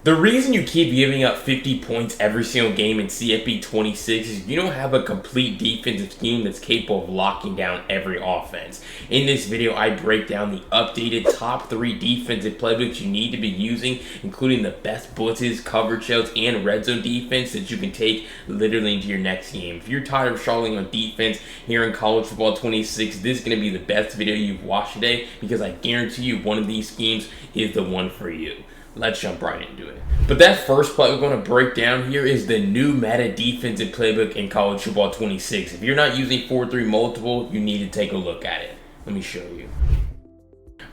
The reason you keep giving up 50 points every single game in CFB 26 is you don't have a complete defensive scheme that's capable of locking down every offense. In this video, I break down the updated top 3 defensive playbooks you need to be using, including the best blitzes, coverage shells, and red zone defense that you can take literally into your next game. If you're tired of struggling on defense here in college football 26, this is going to be the best video you've watched today because I guarantee you one of these schemes is the one for you. Let's jump right into it. But that first play we're going to break down here is the new meta defensive playbook in college football 26. If you're not using 4-3 multiple, you need to take a look at it. Let me show you.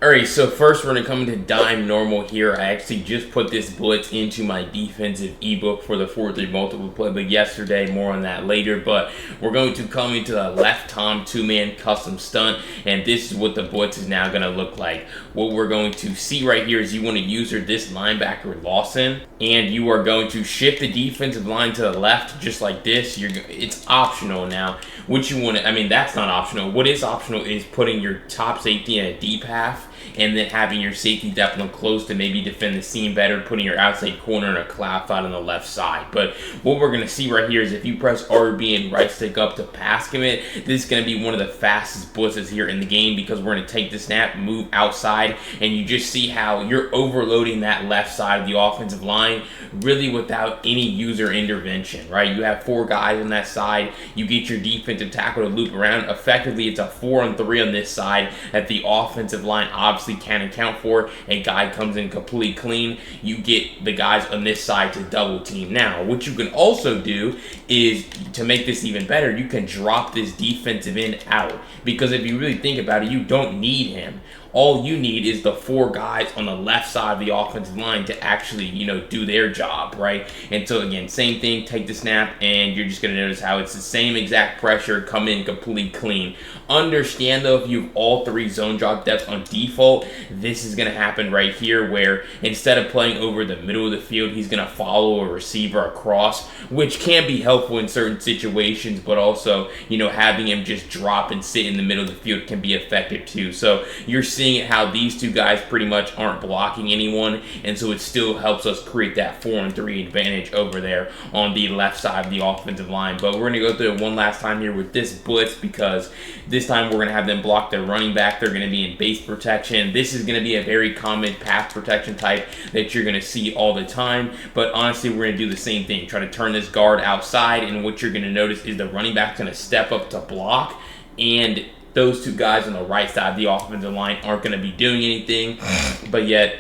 Alright, so first we're going to come into dime normal here. I actually just put this blitz into my defensive ebook for the 4-3 multiple playbook yesterday. More on that later, but we're going to come into the left Tom 2-man custom stunt, and this is what the blitz is now going to look like. What we're going to see right here is you want to user this linebacker Lawson, and you are going to shift the defensive line to the left just like this. It's optional now. What you want to, that's not optional. What is optional is putting your top safety in a deep half, and then having your safety depth them close to maybe defend the seam better, putting your outside corner in a cloud out on the left side. But what we're going to see right here is if you press RB and right stick up to pass commit, this is going to be one of the fastest blitzes here in the game because we're going to take the snap, move outside, and you just see how you're overloading that left side of the offensive line really without any user intervention, right? You have 4 guys on that side. You get your defensive tackle to loop around. Effectively, it's a 4-on-3 on this side that the offensive line obviously can't account for. A guy comes in completely clean. You get the guys on this side to double team. Now, what you can also do is, to make this even better, you can drop this defensive end out, because if you really think about it, you don't need him. All you need is the 4 guys on the left side of the offensive line to actually, do their job, right? And so again, same thing, take the snap, and you're just going to notice how it's the same exact pressure, come in completely clean. Understand though, if you have all 3 zone drop depths on default, this is going to happen right here, where instead of playing over the middle of the field, he's going to follow a receiver across, which can be helpful in certain situations, but also, having him just drop and sit in the middle of the field can be effective too. So you're seeing how these 2 guys pretty much aren't blocking anyone, and so it still helps us create that 4-3 advantage over there on the left side of the offensive line. But we're going to go through it one last time here with this blitz, because this time we're going to have them block their running back. They're going to be in base protection. This is going to be a very common pass protection type that you're going to see all the time, but honestly we're going to do the same thing. Try to turn this guard outside, and what you're going to notice is the running back's going to step up to block, and those 2 guys on the right side of the offensive line aren't going to be doing anything, but yet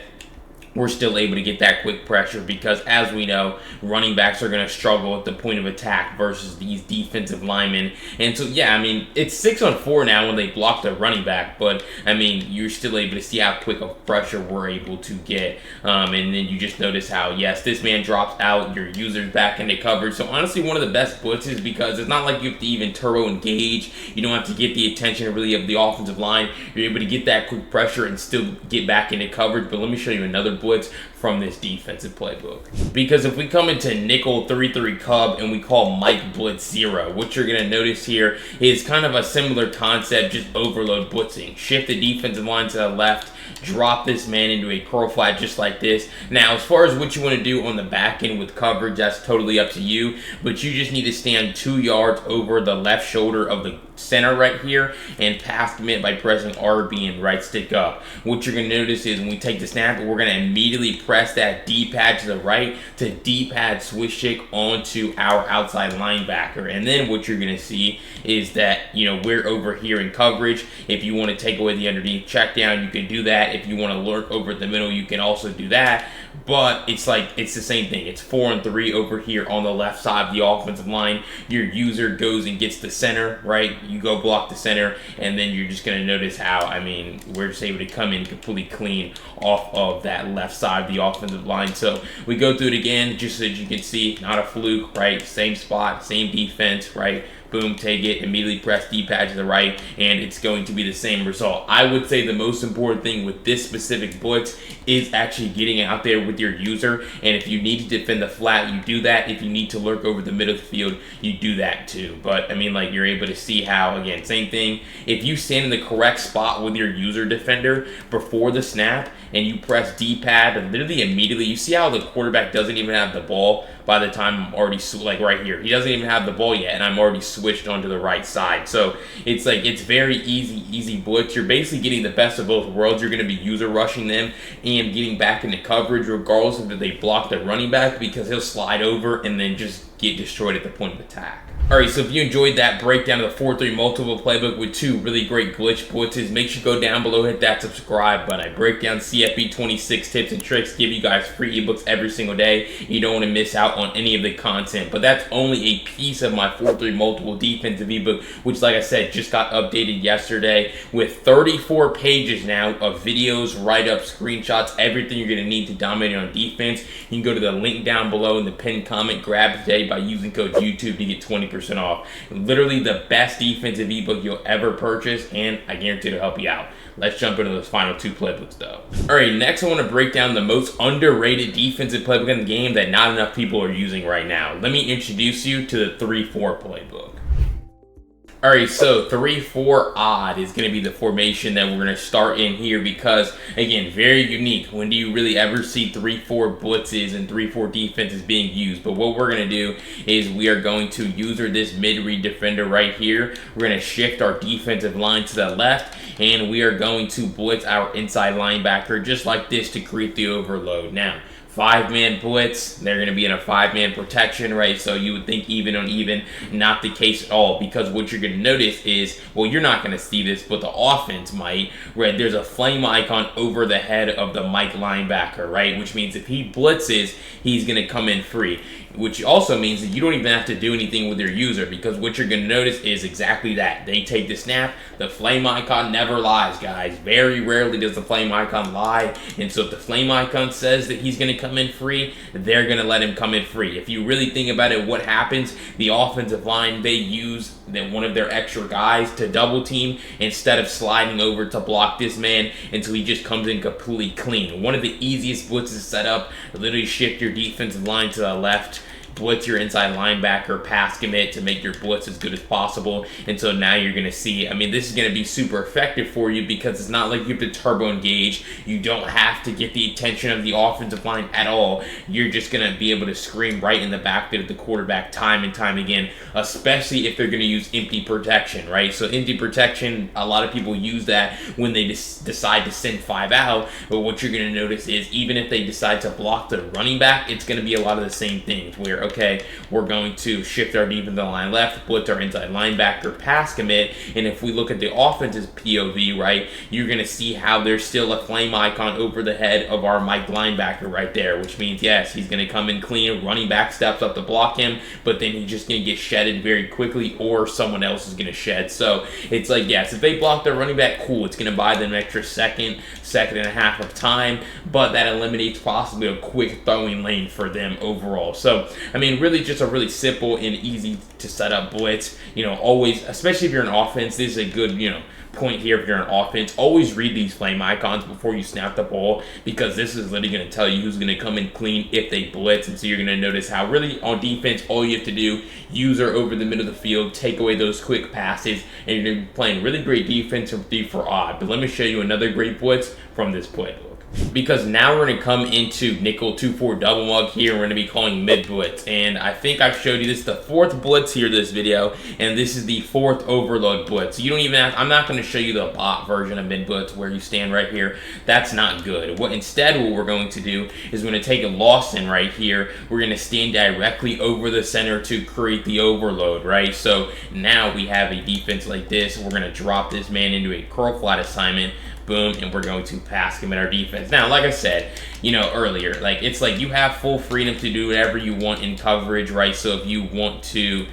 we're still able to get that quick pressure, because as we know, running backs are going to struggle at the point of attack versus these defensive linemen. And so yeah, it's 6-on-4 now when they block the running back, but you're still able to see how quick of pressure we're able to get. And then you just notice how, yes, this man drops out, your user's back into coverage. So honestly, one of the best blitzes, because it's not like you have to even turbo engage. You don't have to get the attention really of the offensive line. You're able to get that quick pressure and still get back into coverage. But let me show you another blitz from this defensive playbook, because if we come into nickel 3-3 cub and we call Mike blitz 0, what you're going to notice here is kind of a similar concept, just overload blitzing. Shift the defensive line to the left, drop this man into a curl flat just like this. Now, as far as what you want to do on the back end with coverage, that's totally up to you, but you just need to stand 2 yards over the left shoulder of the center right here and pass commit by pressing RB and right stick up. What you're going to notice is when we take the snap, we're going to immediately press that D-pad to the right to D-pad switch stick onto our outside linebacker. And then what you're going to see is that, we're over here in coverage. If you want to take away the underneath check down, you can do that. If you want to lurk over the middle, you can also do that. But it's the same thing. It's 4-3 over here on the left side of the offensive line. Your user goes and gets the center, right? You go block the center, and then you're just going to notice how, we're just able to come in completely clean off of that left side of the offensive line. So we go through it again, just so that you can see, not a fluke, right? Same spot, same defense, right? boom, take it, immediately press D-pad to the right, and it's going to be the same result. I would say the most important thing with this specific blitz is actually getting out there with your user, and if you need to defend the flat, you do that. If you need to lurk over the middle of the field, you do that too. But I mean, like, you're able to see how, again, same thing, if you stand in the correct spot with your user defender before the snap and you press D-pad, literally immediately, you see how the quarterback doesn't even have the ball by the time I'm already, like right here, he doesn't even have the ball yet, and I'm already switched onto the right side. So it's like, it's very easy blitz. You're basically getting the best of both worlds. You're going to be user rushing them and getting back into coverage regardless of if they block the running back, because he'll slide over and then just get destroyed at the point of attack. Alright, so if you enjoyed that breakdown of the 4-3 multiple playbook with 2 really great glitch blitzes, make sure you go down below, hit that subscribe button. I break down CFB 26 tips and tricks, give you guys free ebooks every single day. You don't want to miss out on any of the content. But that's only a piece of my 4-3 multiple defensive ebook, which, like I said, just got updated yesterday with 34 pages now of videos, write-ups, screenshots, everything you're going to need to dominate on defense. You can go to the link down below in the pinned comment, grab it today by using code YouTube to get 20% off. Literally the best defensive ebook you'll ever purchase, and I guarantee it'll help you out. Let's jump into those final 2 playbooks though. Alright, next I want to break down the most underrated defensive playbook in the game that not enough people are using right now. Let me introduce you to the 3-4 playbook. Alright, so 3-4 odd is going to be the formation that we're going to start in here because, again, very unique. When do you really ever see 3-4 blitzes and 3-4 defenses being used? But what we're going to do is we are going to user this mid-read defender right here. We're going to shift our defensive line to the left, and we are going to blitz our inside linebacker just like this to create the overload. Now, 5-man blitz, they're going to be in a 5-man protection, right? So you would think even on even, not the case at all, because what you're going to notice is, well, you're not going to see this, but the offense might, right? There's a flame icon over the head of the Mike linebacker, right? Which means if he blitzes, he's going to come in free, which also means that you don't even have to do anything with your user, because what you're going to notice is exactly that. They take the snap, the flame icon never lies, guys. Very rarely does the flame icon lie, and so if the flame icon says that he's going to come in free, they're going to let him come in free. If you really think about it, what happens, the offensive line, they use one of their extra guys to double team instead of sliding over to block this man until he just comes in completely clean. One of the easiest blitzes set up, literally shift your defensive line to the left, blitz your inside linebacker, pass commit to make your blitz as good as possible. And so now you're going to see, I mean, this is going to be super effective for you because it's not like you have to turbo engage. You don't have to get the attention of the offensive line at all. You're just going to be able to scream right in the backfield of the quarterback time and time again, especially if they're going to use empty protection, right? So empty protection, a lot of people use that when they decide to send 5 out, but what you're going to notice is even if they decide to block the running back, it's going to be a lot of the same things where, okay, we're going to shift our defensive line left, blitz our inside linebacker, pass commit, and if we look at the offense's POV, right, you're going to see how there's still a flame icon over the head of our Mike linebacker right there, which means, yes, he's going to come in clean, running back steps up to block him, but then he's just going to get shedded very quickly, or someone else is going to shed. So it's like, yes, if they block their running back, cool, it's going to buy them an extra second and a half of time, but that eliminates possibly a quick throwing lane for them overall. So I mean, really just a really simple and easy to set up blitz. You know, always, especially if you're an offense, this is a good, you know, point here. If you're an offense, always read these flame icons before you snap the ball, because this is literally going to tell you who's going to come in clean if they blitz. And so you're going to notice how really on defense, all you have to do, user over the middle of the field, take away those quick passes, and you're going to be playing really great defense from 3-4 odd. But let me show you another great blitz from this playbook. Because now we're going to come into nickel 2-4 double mug here. We're going to be calling mid blitz, and I think I've showed you this, the 4th blitz here this video, and this is the 4th overload blitz. You don't even have, I'm not going to show you the bot version of mid blitz where you stand right here. That's not good. What we're going to do is we're going to take a Lawson right here. We're going to stand directly over the center to create the overload, right? So now we have a defense like this. We're going to drop this man into a curl flat assignment, boom, and we're going to pass commit our defense. Now, like I said, earlier, it's like you have full freedom to do whatever you want in coverage, right? So if you want to,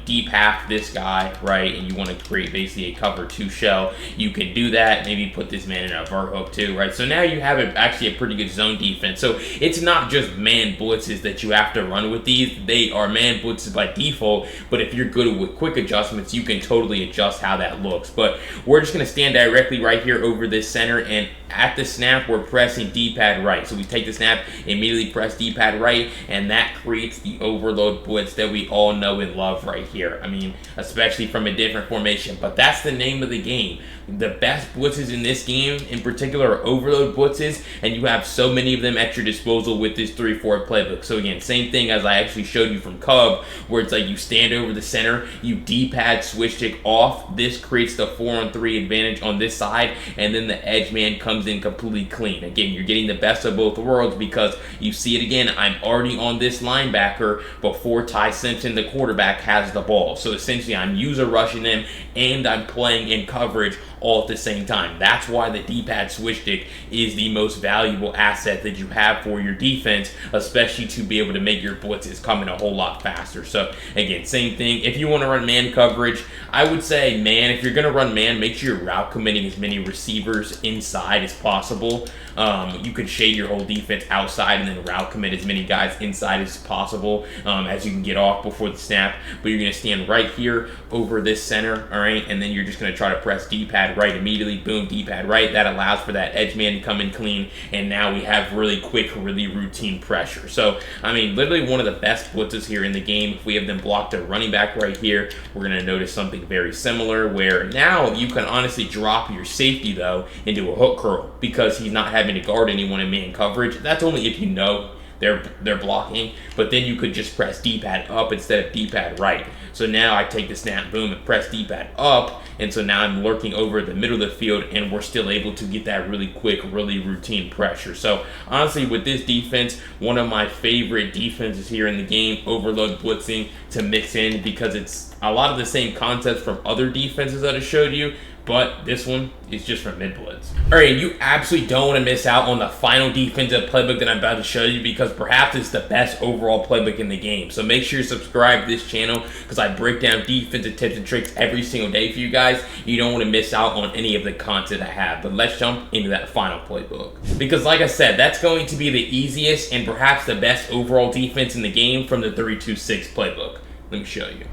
deep half this guy, right, and you want to create basically a cover 2 shell, you can do that. Maybe put this man in a vert hook too, right? So now you have actually a pretty good zone defense. So it's not just man blitzes that you have to run with these. They are man blitzes by default, but if you're good with quick adjustments, you can totally adjust how that looks. But we're just going to stand directly right here over this center, and at the snap, we're pressing D-pad right. So we take the snap, immediately press D-pad right, and that creates the overload blitz that we all know and love right here. I mean, especially from a different formation, but that's the name of the game. The best blitzes in this game in particular are overload blitzes, and you have so many of them at your disposal with this 3-4 playbook. So again, same thing as I actually showed you from Cub, where it's like you stand over the center, you D-pad switch stick off. This creates the 4-on-3 advantage on this side, and then the edge man comes in completely clean. Again, you're getting the best of both worlds because you see it again. I'm already on this linebacker before Ty Simpson, the quarterback, has the ball. So essentially, I'm user rushing them and I'm playing in coverage all at the same time. That's why the D-pad switch stick is the most valuable asset that you have for your defense, especially to be able to make your blitzes come in a whole lot faster. So again, same thing. If you want to run man coverage, I would say man. If you're going to run man, make sure you're route committing as many receivers inside as possible. You could shade your whole defense outside and then route commit as many guys inside as possible as you can get off before the snap. But you're going to stand right here over this center, all right? And then you're just going to try to press D-pad right immediately. Boom, D-pad right. That allows for that edge man to come in clean. And now we have really quick, really routine pressure. So, I mean, literally one of the best blitzes here in the game. If we have them blocked a running back right here, we're going to notice something very similar where now you can honestly drop your safety, though, into a hook curl because he's not having to guard anyone in man coverage. That's only if you know they're blocking, but then you could just press D-pad up instead of D-pad right. So now I take the snap, boom, and press D-pad up, and so now I'm lurking over the middle of the field, and we're still able to get that really quick, really routine pressure. So honestly, with this defense, one of my favorite defenses here in the game, overload blitzing to mix in, because it's a lot of the same concepts from other defenses that I showed you, but this one is just from mid-blitz. All right, you absolutely don't want to miss out on the final defensive playbook that I'm about to show you because perhaps it's the best overall playbook in the game. So make sure you subscribe to this channel because I break down defensive tips and tricks every single day for you guys. You don't want to miss out on any of the content I have. But let's jump into that final playbook. Because like I said, that's going to be the easiest and perhaps the best overall defense in the game from the 3-2-6 playbook. Let me show you.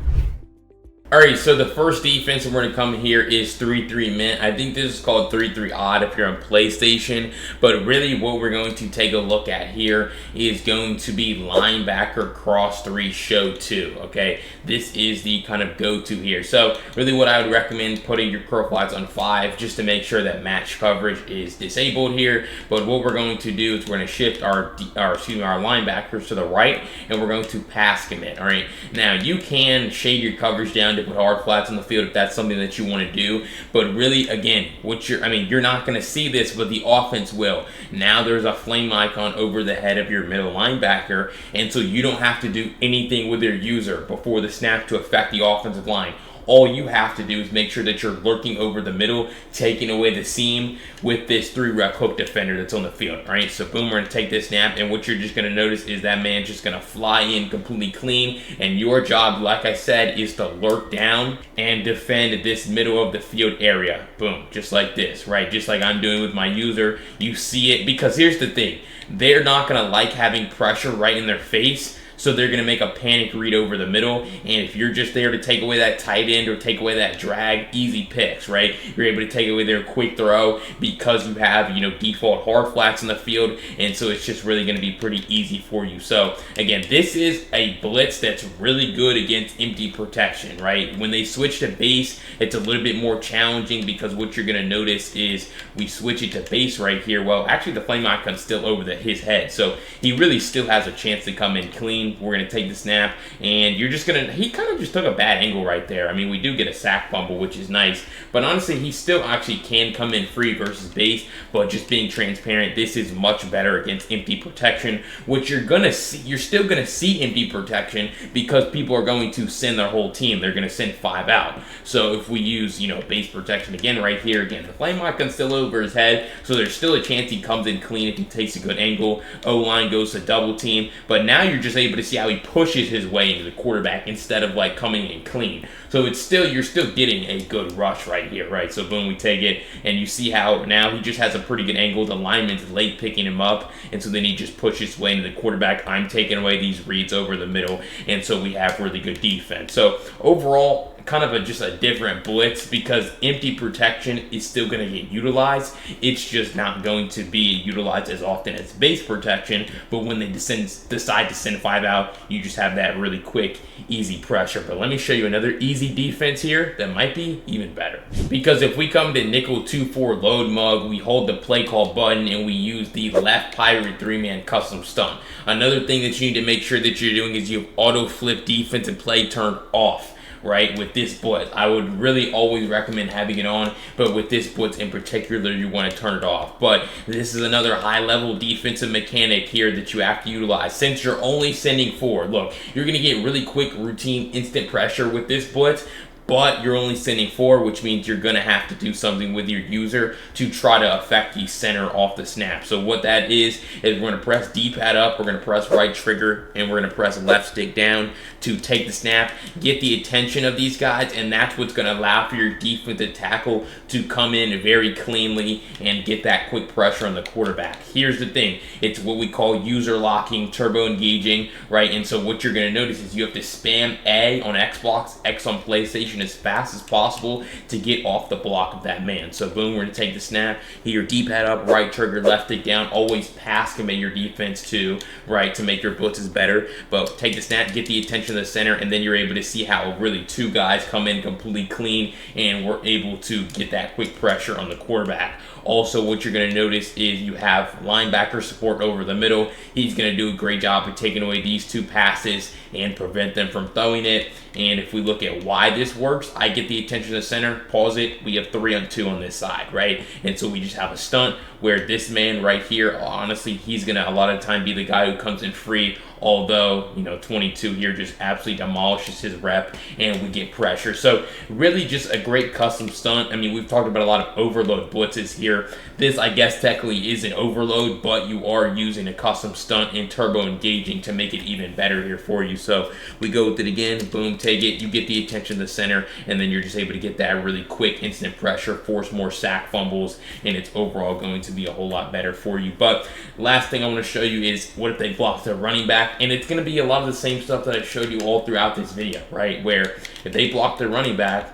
Alright, so the first defense we're going to come here is 3-3 mint. I think this is called 3-3 odd if you're on PlayStation. But really what we're going to take a look at here is going to be linebacker cross 3 show 2. Okay, this is the kind of go-to here. So really what I would recommend putting your curl flags on 5 just to make sure that match coverage is disabled here. But what we're going to do is we're going to shift our linebackers to the right and we're going to pass commit. Alright, now you can shade your coverage down to put hard flats on the field if that's something that you want to do, but really again you're not going to see this, but the offense will. Now there's a flame icon over the head of your middle linebacker, and so you don't have to do anything with your user before the snap to affect the offensive line. All you have to do is make sure that you're lurking over the middle, taking away the seam with this 3-rep hook defender that's on the field. All right, so boom, we're going to take this snap, and what you're just going to notice is that man just going to fly in completely clean, and your job, like I said, is to lurk down and defend this middle of the field area. Boom, just like this, right? Just like I'm doing with my user. You see it, because here's the thing. They're not going to like having pressure right in their face, so they're going to make a panic read over the middle, and if you're just there to take away that tight end or take away that drag, easy picks, right? You're able to take away their quick throw because you have, default hard flats in the field, and so it's just really going to be pretty easy for you. So again, this is a blitz that's really good against empty protection, right? When they switch to base, it's a little bit more challenging because what you're going to notice is we switch it to base right here. Well, actually the flame icon's still over his head, so he really still has a chance to come in clean. clean. We're going to take the snap, and you're just going to, he kind of just took a bad angle right there. I mean, we do get a sack fumble, which is nice, but honestly, he still actually can come in free versus base, but just being transparent, this is much better against empty protection, which you're going to see, you're still going to see empty protection because people are going to send their whole team. They're going to send 5 out. So if we use, base protection again right here, again, the flame icon still over his head, so there's still a chance he comes in clean if he takes a good angle. O-line goes to double team, but now you're just able to see how he pushes his way into the quarterback instead of like coming in clean. So it's still, you're still getting a good rush right here, right? So boom, we take it, and you see how now he just has a pretty good angle. The lineman's late picking him up, and so then he just pushes his way into the quarterback. I'm taking away these reads over the middle, and so we have really good defense. So overall, kind of just a different blitz because empty protection is still going to get utilized. It's just not going to be utilized as often as base protection, but when they decide to send 5 out, you just have that really quick, easy pressure. But let me show you another easy defense here that might be even better. Because if we come to nickel 2-4 load mug, we hold the play call button and we use the left pirate 3-man custom stunt. Another thing that you need to make sure that you're doing is you have auto flip defensive play turned off. Right, with this blitz, I would really always recommend having it on, but with this blitz in particular, you want to turn it off. But this is another high-level defensive mechanic here that you have to utilize. Since you're only sending 4, look, you're going to get really quick, routine, instant pressure with this blitz, but you're only sending 4, which means you're going to have to do something with your user to try to affect the center off the snap. So what that is we're going to press D-pad up, we're going to press right trigger, and we're going to press left stick down to take the snap, get the attention of these guys, and that's what's going to allow for your defensive tackle to come in very cleanly and get that quick pressure on the quarterback. Here's the thing, it's what we call user locking, turbo engaging, right? And so what you're going to notice is you have to spam A on Xbox, X on PlayStation as fast as possible to get off the block of that man. So boom, we're going to take the snap, hit your D-pad up, right trigger, left stick down, always pass commit your defense to, right, to make your blitzes better. But take the snap, get the attention of the center, and then you're able to see how really 2 guys come in completely clean and we're able to get that quick pressure on the quarterback. Also, what you're going to notice is you have linebacker support over the middle. He's going to do a great job of taking away these 2 passes and prevent them from throwing it. And if we look at why this works, I get the attention of the center, pause it, we have 3-on-2 on this side, right? And so we just have a stunt where this man right here, honestly, he's going to a lot of time be the guy who comes in free, although, 22 here just absolutely demolishes his rep and we get pressure. So really just a great custom stunt. I mean, we've talked about a lot of overload blitzes here. This, I guess, technically is an overload, but you are using a custom stunt and turbo engaging to make it even better here for you. So we go with it again, boom, take it, you get the attention of the center, and then you're just able to get that really quick instant pressure, force more sack fumbles, and it's overall going to be a whole lot better for you. But last thing I want to show you is what if they block their running back, and it's going to be a lot of the same stuff that I showed you all throughout this video, right? Where if they block their running back,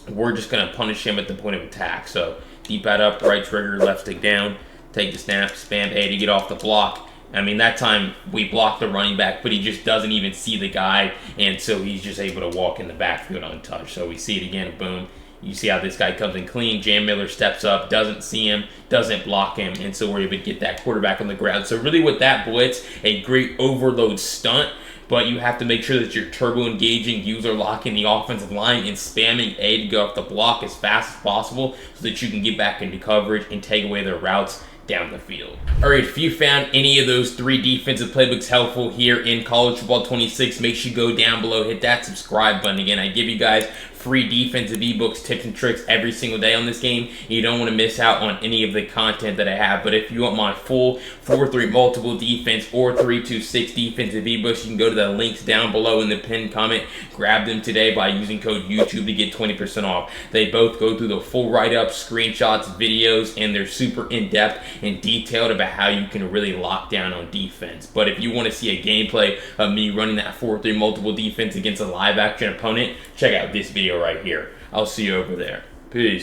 we're just going to punish him at the point of attack. So D-pad up, right trigger, left stick down, take the snap, spam A to get off the block. I mean, that time we blocked the running back, but he just doesn't even see the guy, and so he's just able to walk in the backfield untouched. So we see it again, boom. You see how this guy comes in clean. Jam Miller steps up, doesn't see him, doesn't block him, and so we're able to get that quarterback on the ground. So really with that blitz, a great overload stunt, but you have to make sure that you're turbo engaging, user locking the offensive line, and spamming A to go off the block as fast as possible so that you can get back into coverage and take away their routes down the field. Alright, if you found any of those 3 defensive playbooks helpful here in College Football 26, make sure you go down below, hit that subscribe button. Again, I give you guys free defensive ebooks, tips, and tricks every single day on this game. You don't want to miss out on any of the content that I have. But if you want my full 4-3 multiple defense or 3-2-6 defensive ebooks, you can go to the links down below in the pinned comment. Grab them today by using code YouTube to get 20% off. They both go through the full write-up, screenshots, videos, and they're super in-depth and detailed about how you can really lock down on defense. But if you want to see a gameplay of me running that 4-3 multiple defense against a live action opponent, check out this video right here. I'll see you over there. Peace.